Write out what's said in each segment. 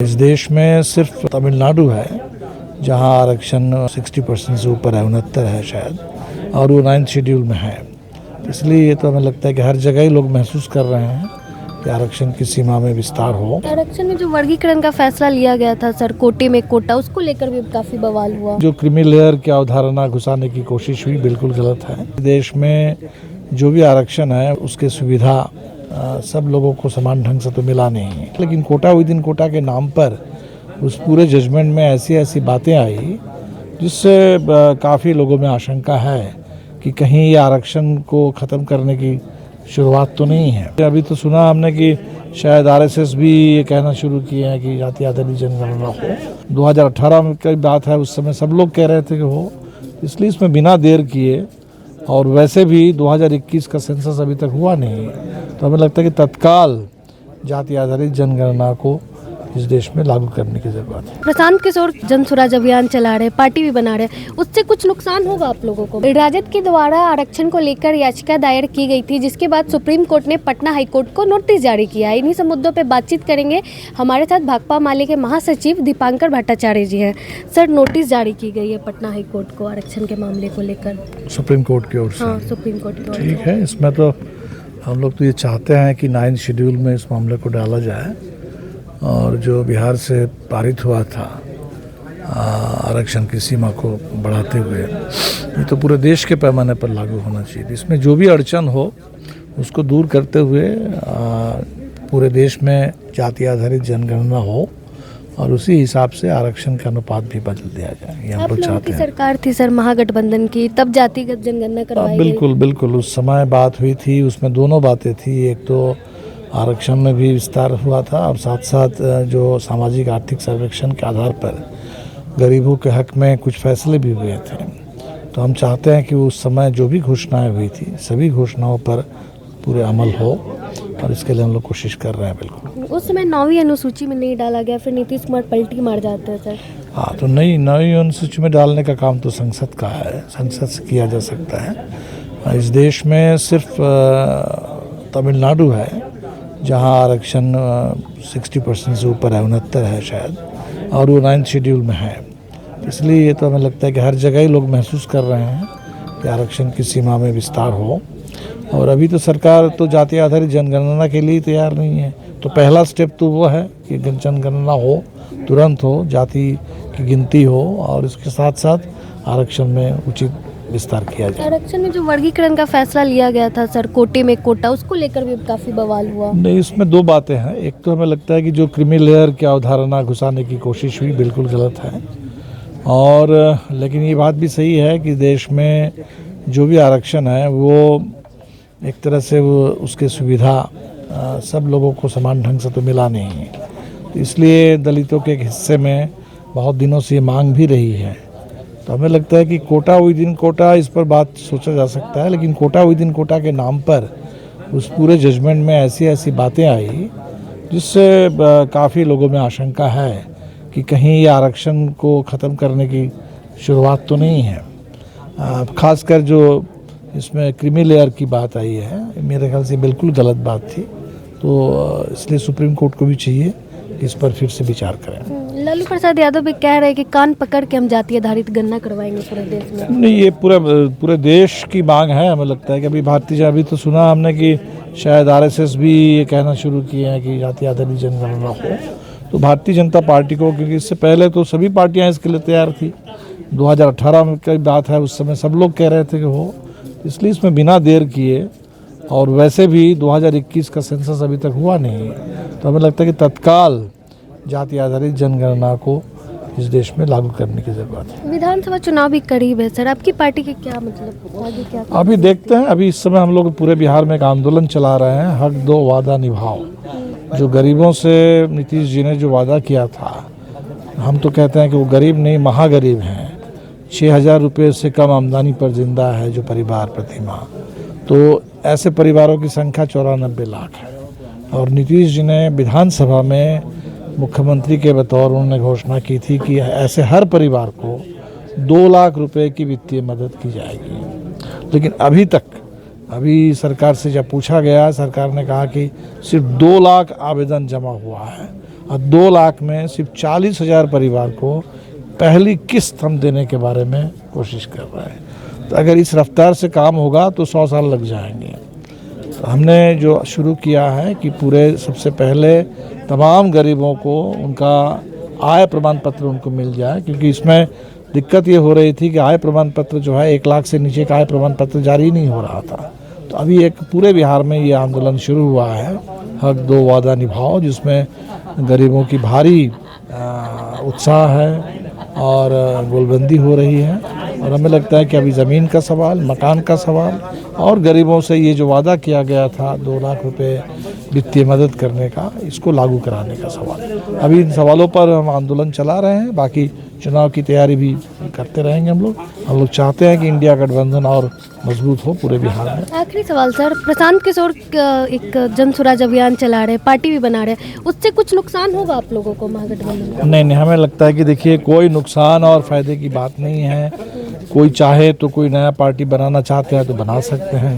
इस देश में सिर्फ तमिलनाडु है जहां आरक्षण 60% से ऊपर है, 69 है शायद, और वो 9th शेड्यूल में है। इसलिए ये तो हमें लगता है कि हर जगह ही लोग महसूस कर रहे हैं कि आरक्षण की सीमा में विस्तार हो। आरक्षण में जो वर्गीकरण का फैसला लिया गया था सर, कोटे में कोटा, उसको लेकर भी काफी बवाल हुआ। जो क्रीमी लेयर की अवधारणा घुसाने की कोशिश हुई, बिल्कुल गलत है। देश में जो भी आरक्षण है उसके सुविधा सब लोगों को समान ढंग से तो मिला नहीं है, लेकिन कोटा विद इन कोटा के नाम पर उस पूरे जजमेंट में ऐसी ऐसी बातें आई जिससे काफ़ी लोगों में आशंका है कि कहीं ये आरक्षण को ख़त्म करने की शुरुआत तो नहीं है। अभी तो सुना हमने कि शायद आरएसएस भी ये कहना शुरू किए हैं कि जाति आधारित जनगणना हो। 2018 में की बात है, उस समय सब लोग कह रहे थे कि हो, इसलिए इसमें बिना देर किए, और वैसे भी 2021 का सेंसस अभी तक हुआ नहीं, तो हमें लगता है कि तत्काल जाति आधारित जनगणना को इस देश में लागू करने की जरूरत है। प्रशांत किशोर जन स्वराज अभियान चला रहे, पार्टी भी बना रहे, उससे कुछ नुकसान होगा आप लोगों को? राजद के द्वारा आरक्षण को लेकर याचिका दायर की गई थी, जिसके बाद सुप्रीम कोर्ट ने पटना हाईकोर्ट को नोटिस जारी किया है। इन्हीं सब मुद्दों पे बातचीत करेंगे। हमारे साथ भाकपा माले के महासचिव दीपांकर भट्टाचार्य जी हैं। सर, नोटिस जारी की गई है पटना हाईकोर्ट को आरक्षण के मामले को लेकर, सुप्रीम कोर्ट की ओर से। हाँ, सुप्रीम कोर्ट की ओर से। ठीक है, इसमें तो हम लोग तो ये चाहते हैं कि 9th शेड्यूल में इस मामले को डाला जाए, और जो बिहार से पारित हुआ था आरक्षण की सीमा को बढ़ाते हुए, ये तो पूरे देश के पैमाने पर लागू होना चाहिए। इसमें जो भी अड़चन हो उसको दूर करते हुए पूरे देश में जाति आधारित जनगणना हो, और उसी हिसाब से आरक्षण का अनुपात भी बदल दिया जाए, ये हम लोग चाहते हैं। सरकार थी सर महागठबंधन की, तब जातिगत जनगणना करवाई गई। बिल्कुल बिल्कुल, उस समय बात हुई थी, उसमें दोनों बातें थी। एक तो आरक्षण में भी विस्तार हुआ था, और साथ साथ जो सामाजिक आर्थिक सर्वेक्षण के आधार पर गरीबों के हक में कुछ फैसले भी हुए थे। तो हम चाहते हैं कि उस समय जो भी घोषणाएं हुई थी, सभी घोषणाओं पर पूरे अमल हो, और इसके लिए हम लोग कोशिश कर रहे हैं। बिल्कुल, उस समय 9वीं अनुसूची में नहीं डाला गया, फिर नीतीश कुमार पलटी मार जाते हैं सर। हाँ, तो नई अनुसूची में डालने का काम तो संसद का है, संसद से किया जा सकता है। इस देश में सिर्फ तमिलनाडु है जहां आरक्षण 60% से ऊपर है, 69 है शायद, और वो 9th शेड्यूल में है। इसलिए ये तो हमें लगता है कि हर जगह ही लोग महसूस कर रहे हैं कि आरक्षण की सीमा में विस्तार हो, और अभी तो सरकार तो जाति आधारित जनगणना के लिए तैयार नहीं है। तो पहला स्टेप तो वो है कि जनगणना हो, तुरंत हो, जाति की गिनती हो, और इसके साथ साथ आरक्षण में उचित विस्तार किया जाए। आरक्षण में जो वर्गीकरण का फैसला लिया गया था सर, कोटे में कोटा, उसको लेकर भी काफी बवाल हुआ। नहीं, इसमें दो बातें हैं। एक तो हमें लगता है कि जो क्रीमी लेयर की अवधारणा घुसाने की कोशिश हुई, बिल्कुल गलत है, और लेकिन ये बात भी सही है कि देश में जो भी आरक्षण है वो एक तरह से वो उसके सुविधा सब लोगों को समान ढंग से तो मिला नहीं है। तो इसलिए दलितों के एक हिस्से में बहुत दिनों से ये मांग भी रही है। तो हमें लगता है कि कोटा विद इन कोटा, इस पर बात सोचा जा सकता है, लेकिन कोटा विद इन कोटा के नाम पर उस पूरे जजमेंट में ऐसी ऐसी बातें आई जिससे काफ़ी लोगों में आशंका है कि कहीं ये आरक्षण को ख़त्म करने की शुरुआत तो नहीं है। खासकर जो इसमें क्रीमी लेयर की बात आई है, मेरे ख्याल से बिल्कुल गलत बात थी। तो इसलिए सुप्रीम कोर्ट को भी चाहिए कि इस पर फिर से विचार करें। लालू प्रसाद यादव भी कह रहे हैं कि कान पकड़ के हम जाति आधारित गणना करवाएंगे पूरे देश में। नहीं, ये पूरे देश की मांग है। हमें लगता है कि अभी तो सुना हमने कि शायद आरएसएस भी ये कहना शुरू किए हैं कि जाति आधारित जनगणना हो। तो भारतीय जनता पार्टी को, क्योंकि इससे पहले तो सभी पार्टियां इसके लिए तैयार थी, 2018 में की बात है, उस समय सब लोग कह रहे थे कि हो, इसलिए इसमें बिना देर किए, और वैसे भी 2021 का सेंसस अभी तक हुआ नहीं, तो हमें लगता है कि तत्काल जाति आधारित जनगणना को इस देश में लागू करने की जरूरत है। विधानसभा चुनाव भी करीब है सर, आपकी पार्टी के क्या मतलब आगे क्या? अभी देखते हैं। अभी इस समय हम लोग पूरे बिहार में एक आंदोलन चला रहे हैं, हक दो वादा निभाओ। जो गरीबों से नीतीश जी ने जो वादा किया था, हम तो कहते हैं कि वो गरीब नहीं, महागरीब हैं। 6,000 रुपये से कम आमदनी पर जिंदा है जो परिवार प्रति माह, तो ऐसे परिवारों की संख्या 94 लाख है। और नीतीश जी ने विधानसभा में मुख्यमंत्री के बतौर उन्होंने घोषणा की थी कि ऐसे हर परिवार को 2 लाख रुपए की वित्तीय मदद की जाएगी। लेकिन अभी सरकार से जब पूछा गया, सरकार ने कहा कि सिर्फ 2 लाख आवेदन जमा हुआ है, और 2 लाख में सिर्फ 40,000 परिवार को पहली किस्त हम देने के बारे में कोशिश कर रहे हैं। तो अगर इस रफ्तार से काम होगा तो 100 साल लग जाएंगे। तो हमने जो शुरू किया है कि पूरे सबसे पहले तमाम गरीबों को उनका आय प्रमाण पत्र उनको मिल जाए, क्योंकि इसमें दिक्कत ये हो रही थी कि आय प्रमाण पत्र जो है 1 लाख से नीचे का आय प्रमाण पत्र जारी नहीं हो रहा था। तो अभी एक पूरे बिहार में ये आंदोलन शुरू हुआ है, हक दो वादा निभाओ, जिसमें गरीबों की भारी उत्साह है और गोलबंदी हो रही है। और हमें लगता है कि अभी ज़मीन का सवाल, मकान का सवाल और गरीबों से ये जो वादा किया गया था 2 लाख रुपए वित्तीय मदद करने का, इसको लागू कराने का सवाल। अभी इन सवालों पर हम आंदोलन चला रहे हैं, बाकी चुनाव की तैयारी भी करते रहेंगे हम लोग चाहते हैं कि इंडिया गठबंधन और मजबूत हो पूरे बिहार में। आखिरी सवाल सर, प्रशांत किशोर एक जन स्वराज अभियान चला रहे, पार्टी भी बना रहे, उससे कुछ नुकसान होगा आप लोगों को महागठबंधन? नहीं, हमें लगता है कि देखिए कोई नुकसान और फायदे की बात नहीं है। कोई चाहे तो कोई नया पार्टी बनाना चाहते हैं तो बना सकते हैं,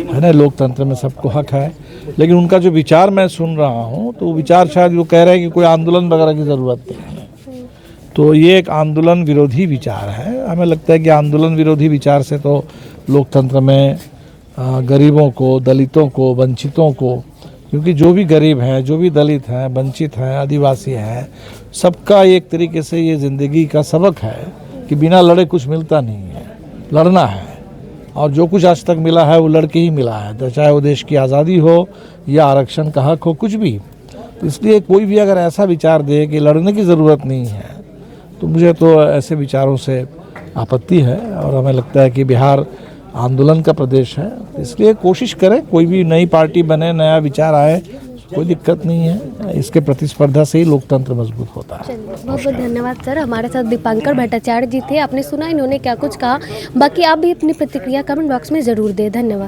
है ना, लोकतंत्र में सबको हक है। लेकिन उनका जो विचार मैं सुन रहा हूँ तो विचार शायद वो कह रहे हैं कि कोई आंदोलन वगैरह की ज़रूरत नहीं है। तो ये एक आंदोलन विरोधी विचार है। हमें लगता है कि आंदोलन विरोधी विचार से तो लोकतंत्र में गरीबों को, दलितों को, वंचितों को, क्योंकि जो भी गरीब हैं, जो भी दलित हैं, वंचित हैं, आदिवासी हैं, सबका एक तरीके से ये ज़िंदगी का सबक है कि बिना लड़े कुछ मिलता नहीं है, लड़ना है। और जो कुछ आज तक मिला है वो लड़के ही मिला है, चाहे वो देश की आज़ादी हो या आरक्षण का हक हो, कुछ भी। तो इसलिए कोई भी अगर ऐसा विचार दे कि लड़ने की ज़रूरत नहीं है, तो मुझे तो ऐसे विचारों से आपत्ति है। और हमें लगता है कि बिहार आंदोलन का प्रदेश है, इसलिए कोशिश करें, कोई भी नई पार्टी बने, नया विचार आए, कोई दिक्कत नहीं है। इसके प्रतिस्पर्धा से ही लोकतंत्र मजबूत होता है। बहुत बहुत धन्यवाद सर। हमारे साथ दीपांकर भट्टाचार्य जी थे, आपने सुना इन्होंने क्या कुछ कहा। बाकी आप भी अपनी प्रतिक्रिया कमेंट बॉक्स में ज़रूर दें। धन्यवाद।